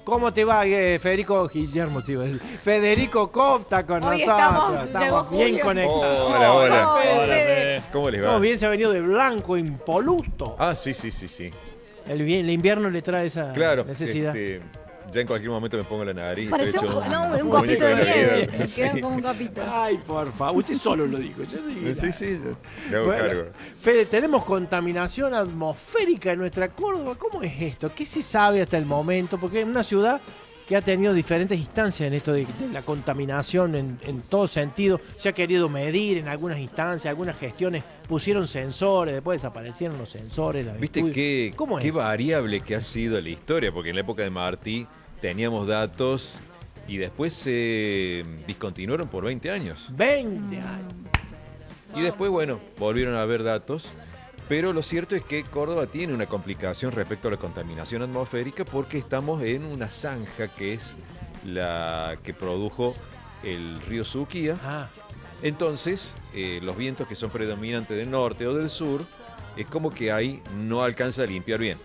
¿Cómo te va, Federico Guillermo? Te iba a decir. Federico Copta con Hoy nosotros. llegó bien Julio. conectados. Hola, hola. Hola, Fede. ¿Cómo les va? Todo bien, se ha venido de blanco, impoluto. Ah, sí. El invierno le trae esa Claro, necesidad. ya en cualquier momento me pongo la nariz. Parece estoy hecho un muñeco copito de nieve. Navidad. Sí. Queda como un copito. Ay, por favor. Usted solo lo dijo. Yo no digo nada. Sí, me hago Bueno, cargo. Fede, tenemos contaminación atmosférica en nuestra Córdoba. ¿Cómo es esto? ¿Qué se sabe hasta el momento? Porque es una ciudad que ha tenido diferentes instancias en esto de la contaminación en todo sentido. Se ha querido medir en algunas instancias, algunas gestiones pusieron sensores, después desaparecieron los sensores. ¿Viste qué ¿Cómo es? variable que ha sido la historia? Porque en la época de Martí teníamos datos y después se discontinuaron por 20 años. 20 años. Y después, bueno, volvieron a haber datos. Pero lo cierto es que Córdoba tiene una complicación respecto a la contaminación atmosférica porque estamos en una zanja que es la que produjo el río Suquía. Ah, Entonces, los vientos que son predominantes del norte o del sur, es como que ahí no alcanza a limpiar bien.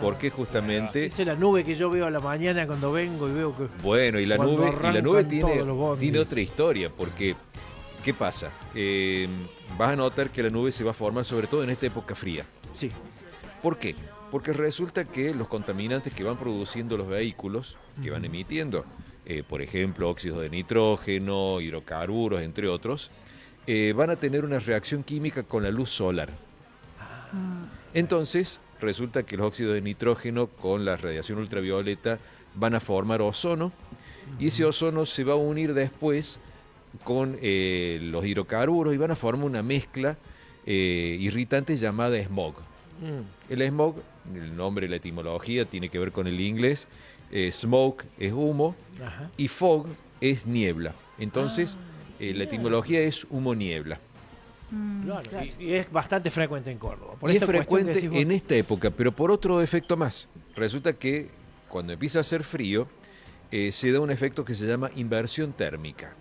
Porque justamente... Esa es la nube que yo veo a la mañana cuando vengo y veo que... Bueno, y la Cuando nube arrancan todos los bondis. tiene otra historia, porque ¿qué pasa? Vas a notar que la nube se va a formar sobre todo en esta época fría. Sí. ¿Por qué? Porque resulta que los contaminantes que van produciendo los vehículos, que van emitiendo, por ejemplo, óxidos de nitrógeno, hidrocarburos, entre otros, van a tener una reacción química con la luz solar. Entonces, resulta que los óxidos de nitrógeno con la radiación ultravioleta van a formar ozono, y ese ozono se va a unir después con los hidrocarburos y van a formar una mezcla irritante llamada smog. El smog, el nombre, la etimología tiene que ver con el inglés. Smoke es humo. Ajá. Y fog es niebla. Entonces, la etimología es humo-niebla. Claro. Y es bastante frecuente en Córdoba. Por Y es esta cuestión que frecuente decís vos. en esta época, pero por otro efecto más. Resulta que cuando empieza a hacer frío, se da un efecto que se llama inversión térmica.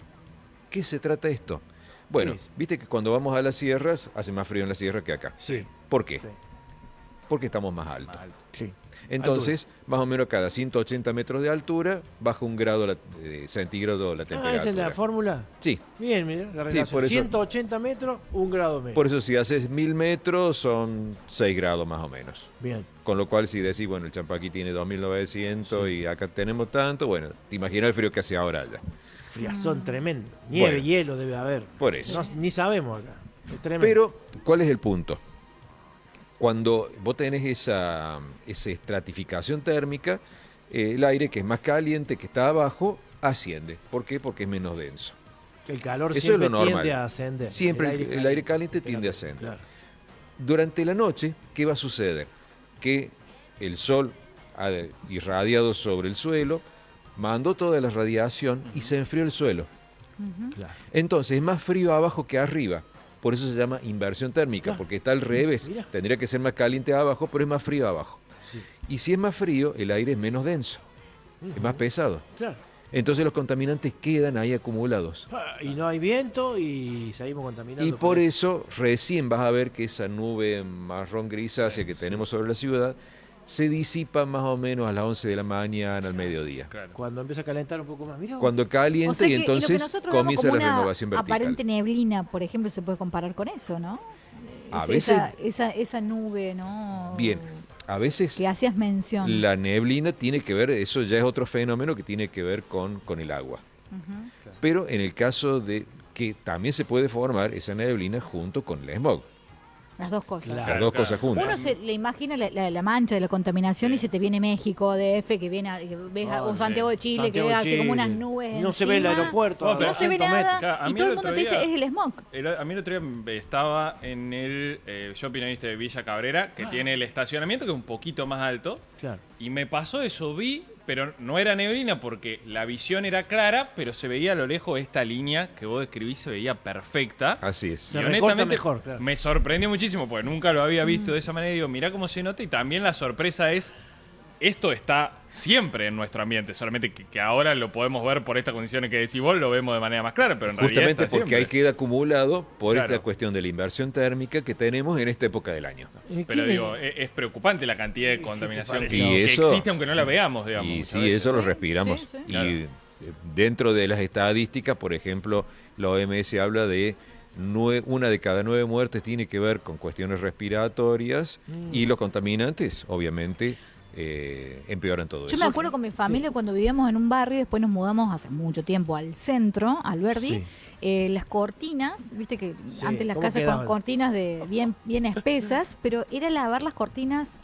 ¿Qué se trata esto? Bueno, ¿Qué es? viste que cuando vamos a las sierras, hace más frío en la sierra que acá. Sí. ¿Por qué? Sí. Porque estamos más altos. Sí. Entonces, más o menos cada 180 metros de altura, baja 1 grado centígrado la temperatura. ¿Esa es la fórmula? Sí, Bien, mira, la relación. por eso- 180 metros, 1 grado menos. por eso si haces 1000 metros son 6 grados más o menos. Bien. Con lo cual, si decís, bueno, el Champaquí tiene 2900 y acá tenemos tanto, bueno, te imaginas el frío que hace ahora allá. Friazón tremendo. Nieve, Bueno. hielo debe haber. Por eso. Ni sabemos acá. Es tremendo. Pero, ¿cuál es el punto? Cuando vos tenés esa estratificación térmica, el aire que es más caliente, que está abajo, asciende. ¿Por qué? Porque es menos denso. el calor eso es siempre lo normal. tiende a ascender. Siempre el aire caliente tiende a ascender. Claro. Durante la noche, ¿qué va a suceder? Que el sol ha irradiado sobre el suelo, mandó toda la radiación y se enfrió el suelo. Claro. Entonces es más frío abajo que arriba. Por eso se llama inversión térmica, Claro. porque está al revés. Mira. Tendría que ser más caliente abajo, pero es más frío abajo. Sí. Y si es más frío, el aire es menos denso, es más pesado. Claro. Entonces los contaminantes quedan ahí acumulados. Y no hay viento y seguimos contaminando. Y por eso recién vas a ver que esa nube marrón grisácea que tenemos sobre la ciudad se disipa más o menos a las 11 de la mañana, al mediodía. Claro. Cuando empieza a calentar un poco más. Mira, Cuando calienta O sea y que lo que entonces nosotros vemos comienza como la una renovación vertical. aparente neblina, por ejemplo, se puede comparar con eso, ¿no? A Esa nube, ¿no? Bien, a veces Que hacías mención. la neblina tiene que ver, eso ya es otro fenómeno que tiene que ver con el agua. Ujú. Pero en el caso de que también se puede formar esa neblina junto con el smog. Las dos cosas. Claro. Las dos cosas juntas. Uno se le imagina la mancha de la contaminación y se te viene México, DF, que viene que ves Ah, o Santiago de Chile, Santiago que de ves así como Chile. unas nubes. No se ve el encima, aeropuerto. No, a que no se ve 200 metros. nada. Claro, a Y mí todo el el mundo otro te dice día- es el smog. A mí el otro día estaba en el shopping, ¿viste? De Villa Cabrera, que tiene el estacionamiento que es un poquito más alto. Claro. Y me pasó eso, vi, pero no era neblina porque la visión era clara, pero se veía a lo lejos esta línea que vos describís, se veía perfecta. Así es. Se Y recorta honestamente mejor, claro. me sorprendió muchísimo porque nunca lo había visto de esa manera. Y digo, mirá cómo se nota y también la sorpresa es esto está siempre en nuestro ambiente, solamente que ahora lo podemos ver por estas condiciones que decís vos, lo vemos de manera más clara, pero en realidad Justamente está porque siempre. ahí queda acumulado por Claro. esta cuestión de la inversión térmica que tenemos en esta época del año. Pero digo, es preocupante la cantidad de contaminación parece? que, Y que eso- existe aunque no la veamos, digamos. Y muchas sí, veces. eso lo Sí, respiramos. sí, sí. Y Claro. dentro de las estadísticas, por ejemplo, la OMS habla de una de cada 9 muertes tiene que ver con cuestiones respiratorias y los contaminantes, obviamente, empeoran todo Yo eso. me acuerdo con mi familia cuando vivíamos en un barrio, después nos mudamos hace mucho tiempo al centro, al Verdi. Sí. Las cortinas, viste que Sí, antes las ¿cómo casas quedaban? con cortinas de bien espesas, pero era lavar las cortinas,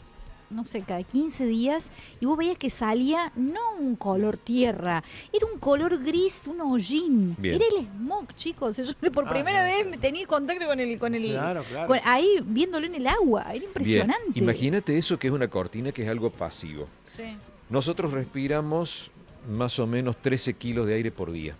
no sé, cada 15 días, y vos veías que salía no un color tierra, era un color gris, un hollín. Bien. Era el smog, chicos. Yo por primera claro. vez me tenía contacto con el Claro. ahí viéndolo en el agua, era Bien, impresionante. imagínate eso que es una cortina que es algo pasivo. Sí. Nosotros respiramos más o menos 13 kilos de aire por día.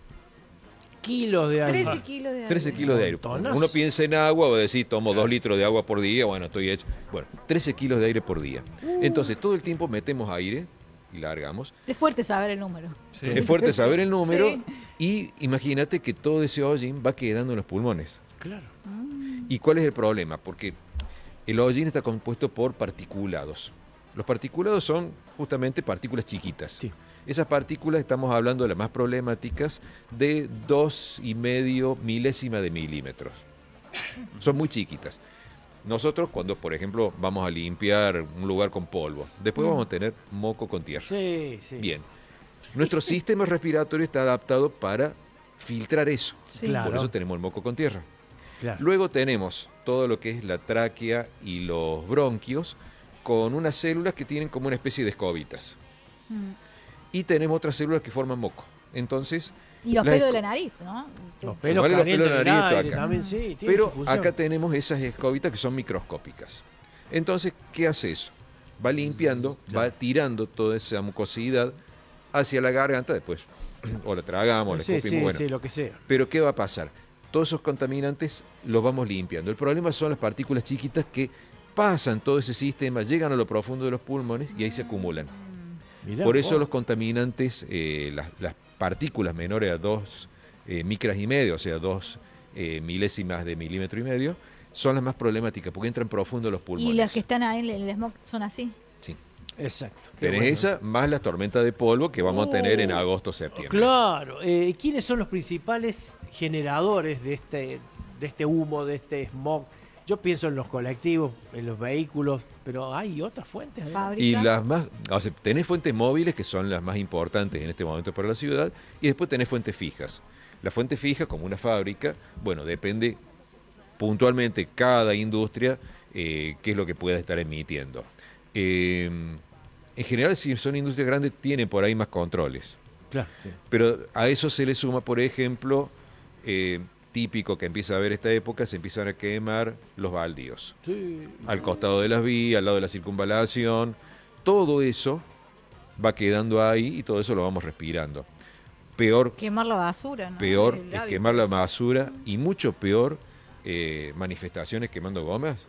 Kilos de aire. 13 kilos de aire. 13 kilos de aire. Montonazo. Uno piensa en agua, va a decir, tomo 2 litros de agua por día, bueno, estoy hecho. Bueno, 13 kilos de aire por día. Entonces, todo el tiempo metemos aire y largamos. Es fuerte saber el número. Sí. Es fuerte saber el número Sí. y imagínate que todo ese hollín va quedando en los pulmones. Claro. ¿Y cuál es el problema? Porque el hollín está compuesto por particulados. Los particulados son justamente partículas chiquitas. Sí. Esas partículas, estamos hablando de las más problemáticas, de 2,5 milésimas de milímetros. Son muy chiquitas. Nosotros cuando, por ejemplo, vamos a limpiar un lugar con polvo, después vamos a tener moco con tierra. Sí. Bien. Nuestro sistema respiratorio está adaptado para filtrar eso. Sí. Claro. Por eso tenemos el moco con tierra. Claro. Luego tenemos todo lo que es la tráquea y los bronquios con unas células que tienen como una especie de escobitas. Y tenemos otras células que forman moco. Entonces, Y los las pelos de esco- la nariz, ¿no? Sí. Los pelos Sumale los calientes pelos de del la nariz, aire acá. también, sí. tiene pero su función. acá tenemos esas escobitas que son microscópicas. Entonces, ¿qué hace eso? Va limpiando, va tirando toda esa mucosidad hacia la garganta, después o la tragamos, la Sí, escupimos, bueno. sí, lo que sea. Pero ¿qué va a pasar? Todos esos contaminantes los vamos limpiando. El problema son las partículas chiquitas que pasan todo ese sistema, llegan a lo profundo de los pulmones y ahí se acumulan. Mirá Por eso vos. los contaminantes, las partículas menores a 2 micras y medio, o sea, 2 milésimas de milímetro y medio, son las más problemáticas porque entran profundo a los pulmones. Y las que están ahí en el smog son así. Sí. Exacto. Qué Tenés bueno. esa más las tormentas de polvo que vamos a tener en agosto, septiembre. Claro. ¿Quiénes son los principales generadores de este humo, de este smog? Yo pienso en los colectivos, en los vehículos, pero hay otras fuentes. Fábrica. Y las más, o sea, tenés fuentes móviles que son las más importantes en este momento para la ciudad, y después tenés fuentes fijas. La fuente fija, como una fábrica, bueno, depende puntualmente cada industria qué es lo que pueda estar emitiendo. En general, si son industrias grandes, tienen por ahí más controles. Claro, sí. Pero a eso se le suma, por ejemplo, típico que empieza a haber esta época, se empiezan a quemar los baldíos. Sí. Al costado de las vías, al lado de la circunvalación. Todo eso va quedando ahí y todo eso lo vamos respirando. Peor, Quemar la basura, ¿no? peor El es hábito quemar la ese. basura y mucho peor manifestaciones quemando gomas.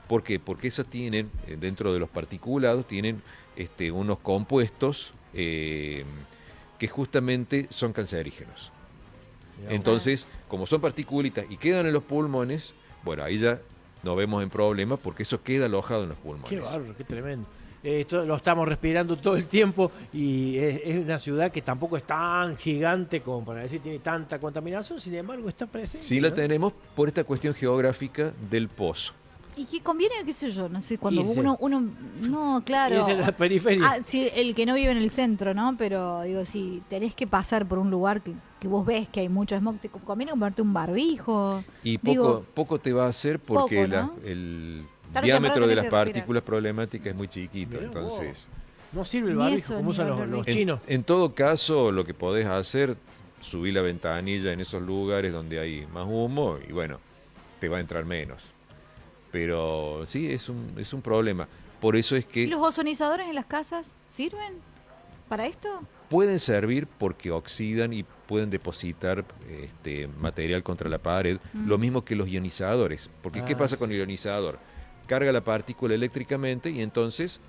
¿Por qué? Porque esas tienen, dentro de los particulados, tienen unos compuestos que justamente son cancerígenos. Entonces, como son partículitas y quedan en los pulmones, bueno, ahí ya nos vemos en problemas porque eso queda alojado en los pulmones. Qué bárbaro, qué tremendo. Esto lo estamos respirando todo el tiempo y es una ciudad que tampoco es tan gigante como para decir tiene tanta contaminación, sin embargo está presente. Sí la ¿no? tenemos por esta cuestión geográfica del pozo. Y que conviene, qué sé yo, no sé, cuando Irse. uno, no, claro. Es en la periferia. Ah, sí, el que no vive en el centro, ¿no? Pero digo, si tenés que pasar por un lugar que vos ves que hay mucho smog, te conviene comprarte un barbijo. Y Digo, poco te va a hacer porque poco, ¿no? el Tarde o diámetro temprano de tenés las que respirar. partículas problemáticas es muy chiquito. Mirá vos. Entonces, No sirve el Ni barbijo eso, como ni usan los barbijo. chinos. en todo caso, lo que podés hacer, subir la ventanilla en esos lugares donde hay más humo y bueno, te va a entrar menos. Pero sí, es un problema. Por eso es ¿Y que los ozonizadores en las casas sirven para esto? pueden servir porque oxidan y pueden depositar material contra la pared, lo mismo que los ionizadores. Porque ¿qué Ah, pasa sí. con el ionizador? Carga la partícula eléctricamente y entonces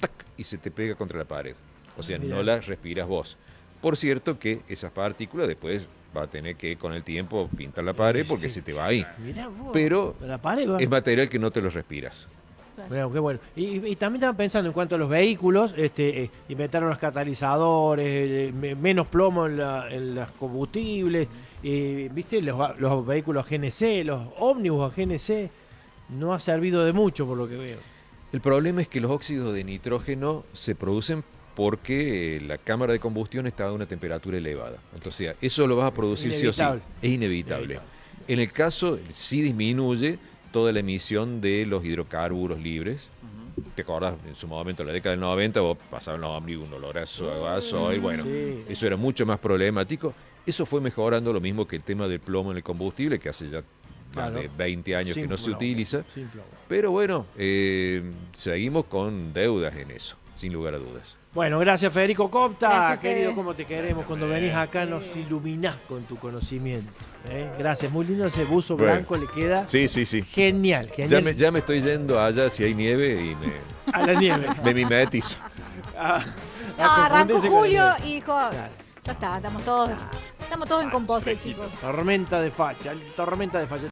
¡tac! Y se te pega contra la pared. O sea, Mirá. no la respiras vos. Por cierto que esas partículas después va a tener que con el tiempo pintar la pared porque Sí. se te va ahí. Mirá vos, Pero la pared va. es material que no te lo respiras. Bueno, qué bueno. Y también estaban pensando en cuanto a los vehículos, inventaron los catalizadores, menos plomo en las combustibles, viste, los vehículos GNC, los ómnibus a GNC, no ha servido de mucho por lo que veo. El problema es que los óxidos de nitrógeno se producen porque la cámara de combustión está a una temperatura elevada. Entonces, eso lo vas a producir sí o sí. inevitable. Es inevitable. En el caso, sí disminuye toda la emisión de los hidrocarburos libres. ¿Te acordás? En su momento, en la década del 90, vos pasabas en los ómnibus un olorazo a gasoil, bueno, Sí. eso era mucho más problemático. Eso fue mejorando, lo mismo que el tema del plomo en el combustible, que hace ya más Claro. de 20 años Sin que no se plomo, utiliza. sin plomo. Pero bueno, seguimos con deudas en eso, sin lugar a dudas. Bueno, gracias Federico Copta, Gracias, querido, Fede. cómo te queremos. Cuando venís acá nos iluminás con tu conocimiento. Gracias, muy lindo ese buzo Bueno. blanco, le queda Sí, sí, sí. genial, genial. Ya me estoy yendo allá si hay nieve y A la nieve. me mimetizo. No, arrancó confundirse con la Julio nieve. y dijo, ya está, estamos todos en composer, chicos. Tormenta de facha, tormenta de facha.